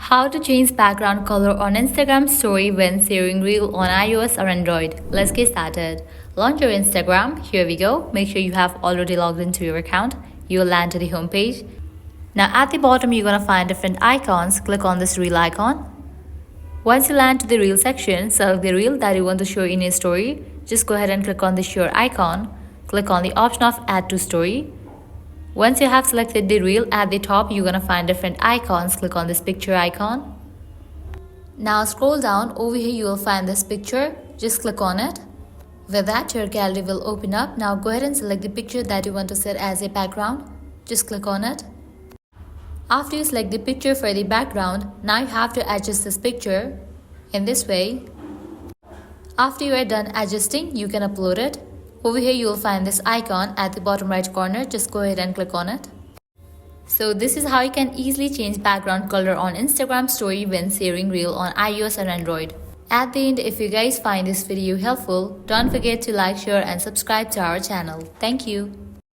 How to change background color on Instagram story when sharing reel on iOS or Android. Let's get started. Launch your Instagram. Here we go. Make sure you have already logged into your account. You will land to the home page. Now at the bottom you're gonna find different icons. Click on this reel icon. Once you land to the reel section, select the reel that you want to show in your story. Just go ahead and click on the share icon. Click on the option of add to story. Once you have selected the reel, at the top you're gonna find different icons. Click on this picture icon. Now scroll down. Over here you will find this picture. Just click on it. With that, your gallery will open up. Now go ahead and select the picture that you want to set as a background. Just click on it. After you select the picture for the background, now you have to adjust this picture in this way. After you are done adjusting, you can upload it. Over here you will find this icon at the bottom right corner. Just go ahead and click on it. So this is how you can easily change background color on Instagram story when sharing reel on iOS and Android. At the end, if you guys find this video helpful, don't forget to like, share and subscribe to our channel. Thank you.